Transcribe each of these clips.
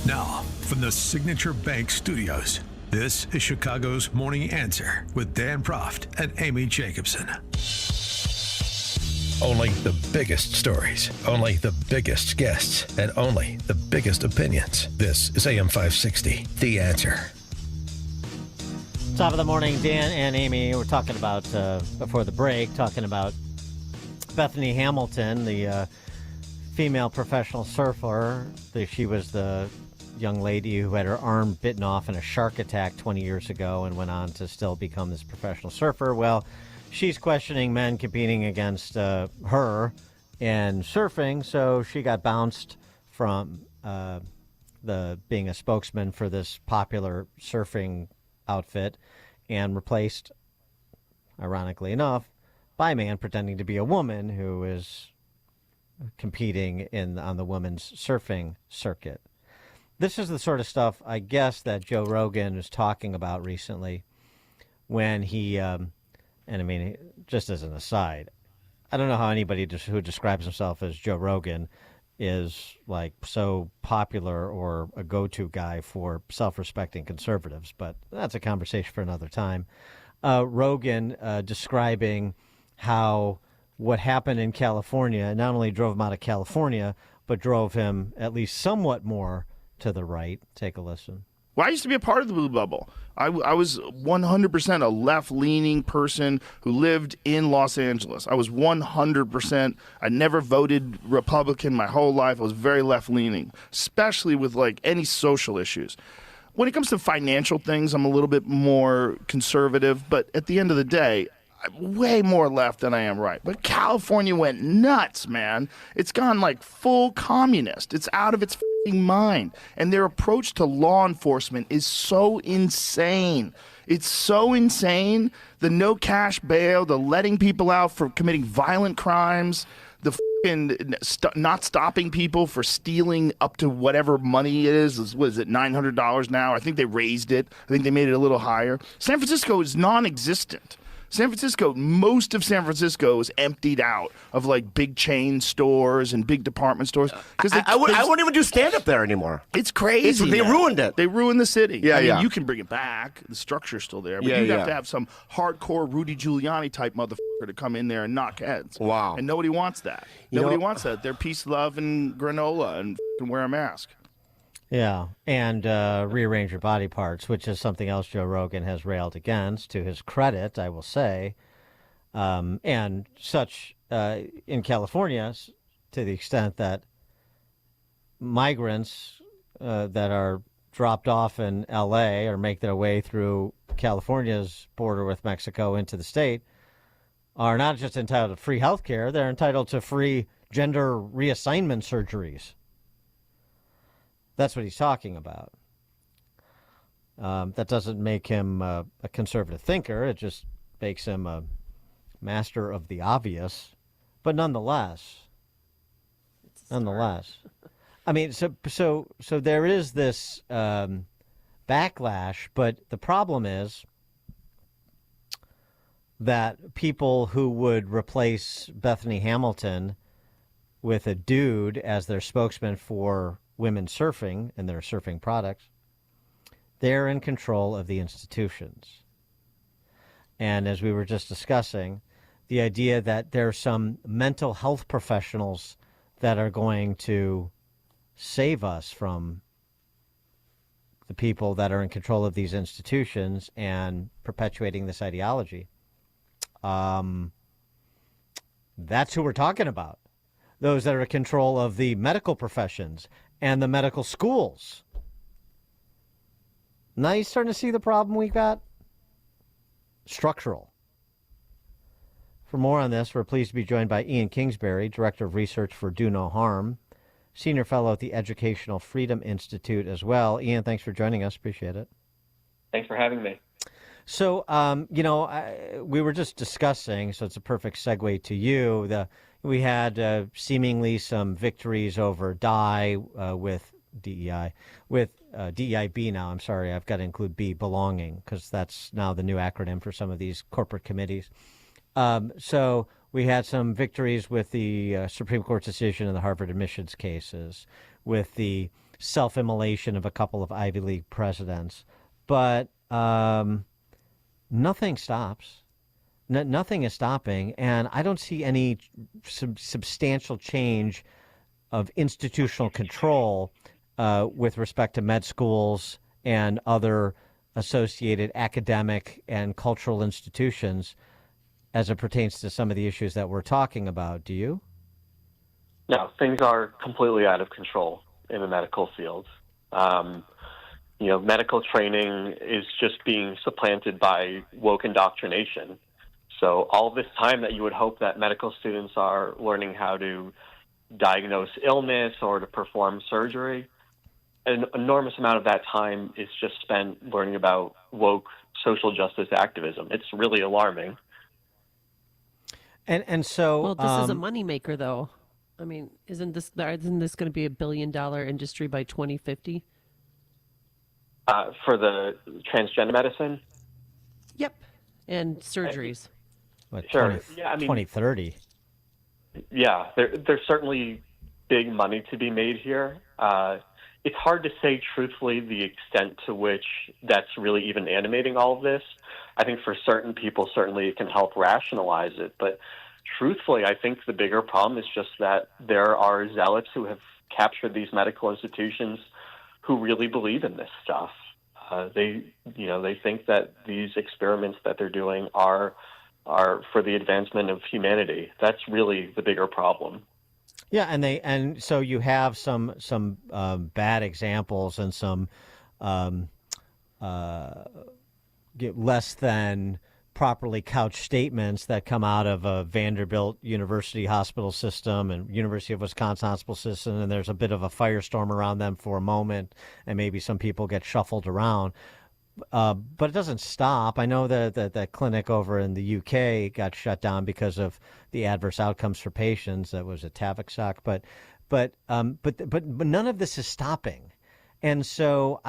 Now, from the Signature Bank Studios, this is Chicago's Morning Answer with Dan Proft and Amy Jacobson. Only the biggest stories, only the biggest guests, and only the biggest opinions. This is AM 560, The Answer. Top of the morning, Dan and Amy. We're talking about, before the break, talking about Bethany Hamilton, the female professional surfer. She was the young lady who had her arm bitten off in a shark attack 20 years ago and went on to still become this professional surfer. Well, she's questioning men competing against her in surfing, so she got bounced from being a spokesman for this popular surfing outfit and replaced, ironically enough, by a man pretending to be a woman who is competing on the women's surfing circuit. This is the sort of stuff, I guess, that Joe Rogan was talking about recently when he, and I mean, just as an aside, I don't know how anybody who describes himself as Joe Rogan is like so popular or a go-to guy for self-respecting conservatives, but that's a conversation for another time. Rogan describing how what happened in California not only drove him out of California, but drove him at least somewhat more to the right. Take a listen. Well, I used to be a part of the Blue Bubble. I was 100% a left-leaning person who lived in Los Angeles. I was 100%. I never voted Republican my whole life. I was very left-leaning, especially with like any social issues. When it comes to financial things, I'm a little bit more conservative. But at the end of the day, I'm way more left than I am right. But California went nuts, man. It's gone like full communist. It's out of its mind. And their approach to law enforcement is so insane. It's so insane. The no cash bail, the letting people out for committing violent crimes, the not stopping people for stealing up to whatever money it is. What is it, $900 now? I think they raised it. I think they made it a little higher. San Francisco is non-existent. Most of San Francisco is emptied out of like big chain stores and big department stores. I wouldn't even do stand-up there anymore. It's crazy. They ruined it. They ruined the city. Yeah, I mean, yeah. you can bring it back. The structure's still there. But you'd have to have some hardcore Rudy Giuliani type motherfucker to come in there and knock heads. Wow. And nobody wants that. Nobody wants that. They're peace, love, and granola and wear a mask. Yeah, and rearrange your body parts, which is something else Joe Rogan has railed against, to his credit, I will say. And such in California, to the extent that migrants that are dropped off in L.A. or make their way through California's border with Mexico into the state are not just entitled to free health care, they're entitled to free gender reassignment surgeries. That's what he's talking about. That doesn't make him a conservative thinker. It just makes him a master of the obvious. But nonetheless, I mean, so there is this backlash. But the problem is that people who would replace Bethany Hamilton with a dude as their spokesman for women surfing and their surfing products, they're in control of the institutions. And as we were just discussing, the idea that there are some mental health professionals that are going to save us from the people that are in control of these institutions and perpetuating this ideology. That's who we're talking about. Those that are in control of the medical professions and the medical schools. Now you're starting to see the problem we've got? Structural. For more on this, we're pleased to be joined by Ian Kingsbury, Director of Research for Do No Harm, Senior Fellow at the Educational Freedom Institute as well. Ian, thanks for joining us. Appreciate it. Thanks for having me. So, we were just discussing, so it's a perfect segue to you. We had seemingly some victories over with DEIB now. I'm sorry, I've got to include B, belonging, because that's now the new acronym for some of these corporate committees. So We had some victories with the Supreme Court decision in the Harvard admissions cases, with the self-immolation of a couple of Ivy League presidents. But nothing stops. Nothing is stopping. And I don't see any substantial change of institutional control with respect to med schools and other associated academic and cultural institutions as it pertains to some of the issues that we're talking about. Do you? No, things are completely out of control in the medical field. Medical training is just being supplanted by woke indoctrination. So all this time that you would hope that medical students are learning how to diagnose illness or to perform surgery, an enormous amount of that time is just spent learning about woke social justice activism. It's really alarming. And so, well, this is a moneymaker, though. I mean, isn't this going to be $1 billion industry by 2050? For the transgender medicine? Yep, and surgeries. What, Sure. 2030. Yeah, there's certainly big money to be made here. It's hard to say truthfully the extent to which that's really even animating all of this. I think for certain people, certainly it can help rationalize it. But truthfully, I think the bigger problem is just that there are zealots who have captured these medical institutions who really believe in this stuff. They think that these experiments that they're doing are for the advancement of humanity. That's really the bigger problem. Yeah, and so you have some bad examples and some less than properly couched statements that come out of a Vanderbilt University hospital system and University of Wisconsin hospital system, and there's a bit of a firestorm around them for a moment, and maybe some people get shuffled around. But it doesn't stop. I know that clinic over in the UK got shut down because of the adverse outcomes for patients. That was a Tavistock, but none of this is stopping. And so,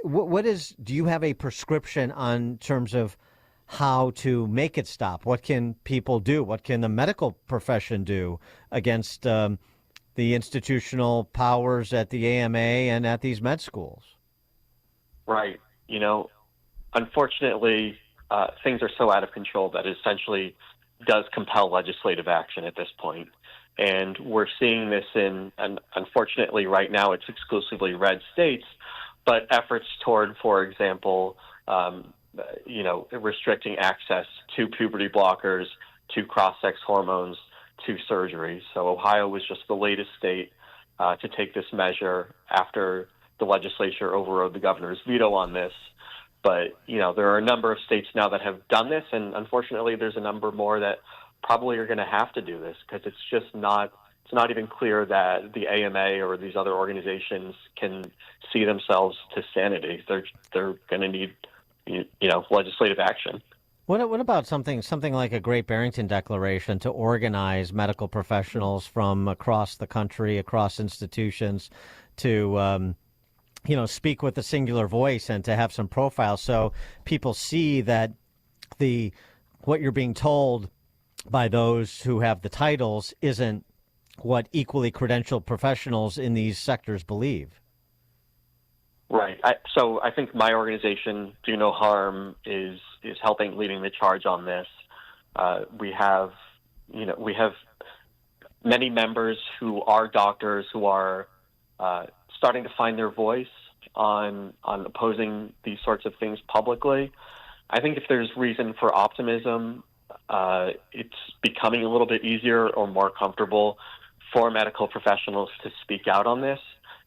do you have a prescription on terms of how to make it stop? What can people do? What can the medical profession do against the institutional powers at the AMA and at these med schools? Right. Unfortunately, things are so out of control that it essentially does compel legislative action at this point. And we're seeing this and unfortunately, right now it's exclusively red states, but efforts toward, for example, restricting access to puberty blockers, to cross-sex hormones, to surgery. So Ohio was just the latest state to take this measure after the legislature overrode the governor's veto on this. But, there are a number of states now that have done this, and unfortunately there's a number more that probably are going to have to do this because it's not even clear that the AMA or these other organizations can see themselves to sanity. They're going to need, legislative action. What about something like a Great Barrington Declaration to organize medical professionals from across the country, across institutions, to speak with a singular voice and to have some profiles so people see that what you're being told by those who have the titles isn't what equally credentialed professionals in these sectors believe. Right. So I think my organization, Do No Harm, is leading the charge on this. We have many members who are doctors who are starting to find their voice on opposing these sorts of things publicly. I think if there's reason for optimism, it's becoming a little bit easier or more comfortable for medical professionals to speak out on this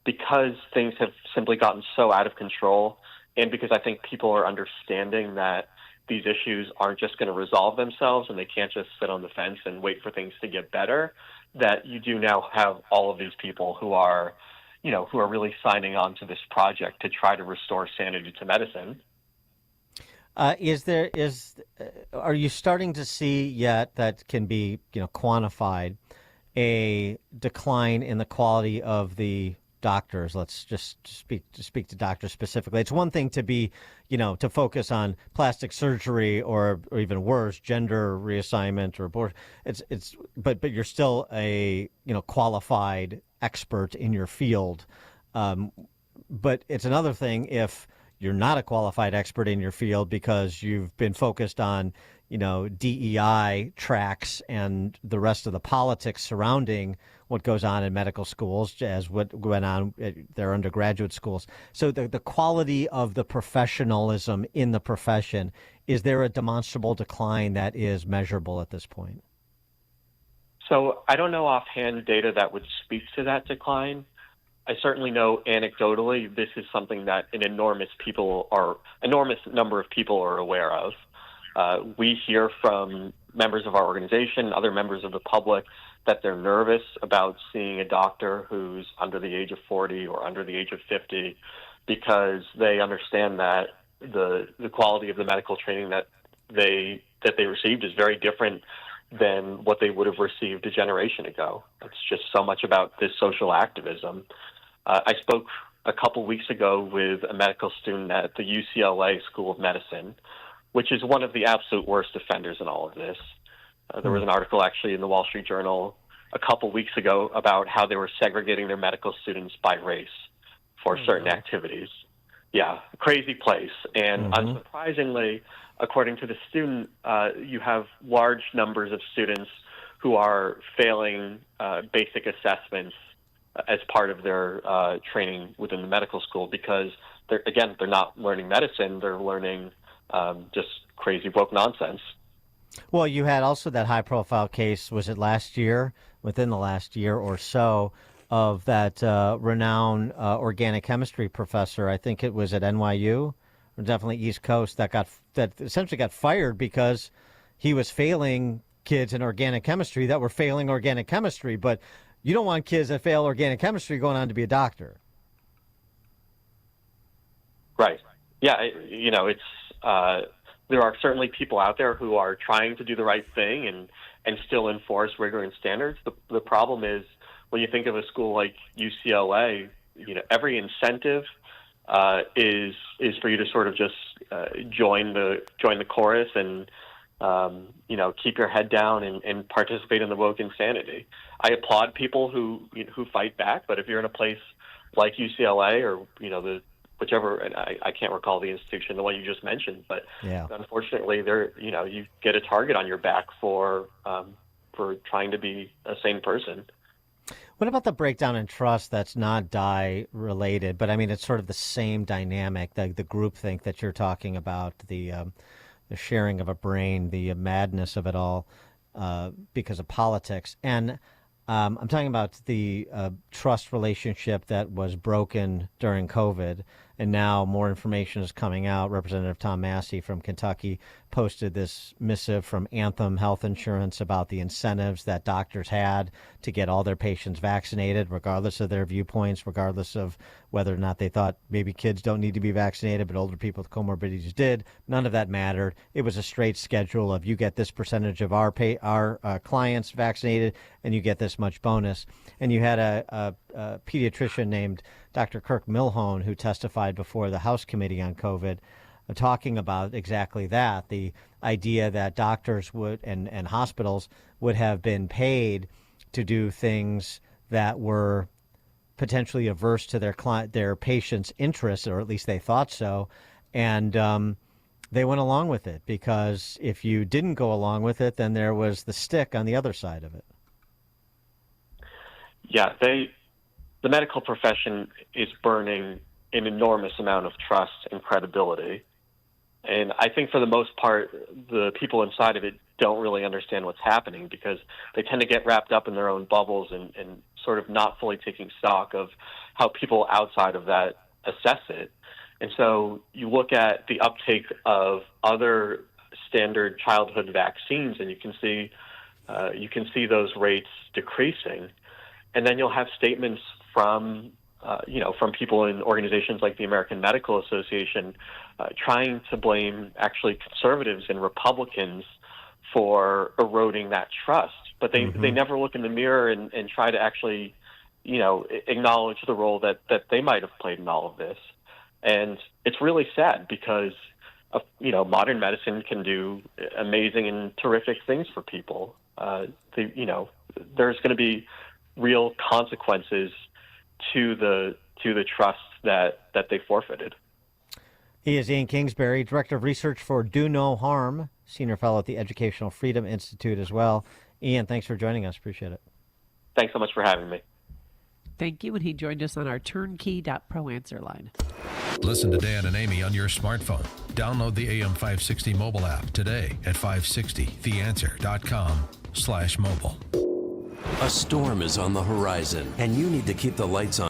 because things have simply gotten so out of control, and because I think people are understanding that these issues aren't just going to resolve themselves and they can't just sit on the fence and wait for things to get better, that you do now have all of these people who are really signing on to this project to try to restore sanity to medicine. Are you starting to see yet that can be quantified a decline in the quality of the doctors. Let's just speak to doctors specifically. It's one thing to be, to focus on plastic surgery or even worse, gender reassignment or abortion. But you're still a qualified expert in your field. But it's another thing if you're not a qualified expert in your field because you've been focused on, DEI tracks and the rest of the politics surrounding what goes on in medical schools as what went on at their undergraduate schools. So the quality of the professionalism in the profession, is there a demonstrable decline that is measurable at this point? So I don't know offhand data that would speak to that decline. I certainly know anecdotally this is something that an enormous number of people are aware of. We hear from members of our organization, other members of the public, that they're nervous about seeing a doctor who's under the age of 40 or under the age of 50 because they understand that the quality of the medical training that they received is very different than what they would have received a generation ago. It's just so much about this social activism. I spoke a couple weeks ago with a medical student at the UCLA School of Medicine, which is one of the absolute worst offenders in all of this. There was an article actually in the Wall Street Journal a couple weeks ago about how they were segregating their medical students by race for certain activities. Yeah, crazy place. And unsurprisingly, according to the student, you have large numbers of students who are failing basic assessments as part of their training within the medical school because they're not learning medicine, they're learning just crazy woke nonsense. Well, you had also that high-profile case, was it within the last year or so, of that renowned organic chemistry professor, I think it was at NYU, or definitely East Coast, that essentially got fired because he was failing kids in organic chemistry that were failing organic chemistry. But you don't want kids that fail organic chemistry going on to be a doctor. Right. Yeah, it's there are certainly people out there who are trying to do the right thing and still enforce rigor and standards. The problem is when you think of a school like UCLA, every incentive is for you to sort of just join the chorus and keep your head down and participate in the woke insanity. I applaud people who fight back, but if you're in a place like UCLA or whichever, and I can't recall the institution, the one you just mentioned, but unfortunately, you get a target on your back for trying to be a sane person. What about the breakdown in trust that's not DEI related, but I mean it's sort of the same dynamic, the groupthink that you're talking about, the sharing of a brain, the madness of it all because of politics, and I'm talking about the trust relationship that was broken during COVID, and now more information is coming out. Representative Tom Massey from Kentucky posted this missive from Anthem Health Insurance about the incentives that doctors had to get all their patients vaccinated, regardless of their viewpoints, regardless of whether or not they thought maybe kids don't need to be vaccinated, but older people with comorbidities did. None of that mattered. It was a straight schedule of you get this percentage of our clients vaccinated, and you get this much bonus. And you had a pediatrician named Dr. Kirk Milhone who testified before the House Committee on COVID, talking about exactly that, the idea that doctors would and hospitals would have been paid to do things that were potentially averse to their patients' interests, or at least they thought so, and they went along with it because if you didn't go along with it, then there was the stick on the other side of it. Yeah, the medical profession is burning an enormous amount of trust and credibility. And I think for the most part, the people inside of it don't really understand what's happening because they tend to get wrapped up in their own bubbles and sort of not fully taking stock of how people outside of that assess it. And so you look at the uptake of other standard childhood vaccines, and you can see those rates decreasing. And then you'll have statements from people in organizations like the American Medical Association trying to blame actually conservatives and Republicans for eroding that trust. But they never look in the mirror and try to actually acknowledge the role that they might have played in all of this. And it's really sad because, modern medicine can do amazing and terrific things for people. There's going to be real consequences to the trust that they forfeited. He is Ian Kingsbury, Director of Research for Do No Harm, Senior Fellow at the Educational Freedom Institute as well. Ian, thanks for joining us. Appreciate it. Thanks so much for having me. Thank you. And he joined us on our turnkey.pro answer line. Listen to Dan and Amy on your smartphone. Download the AM560 mobile app today at 560theanswer.com/mobile. A storm is on the horizon, and you need to keep the lights on.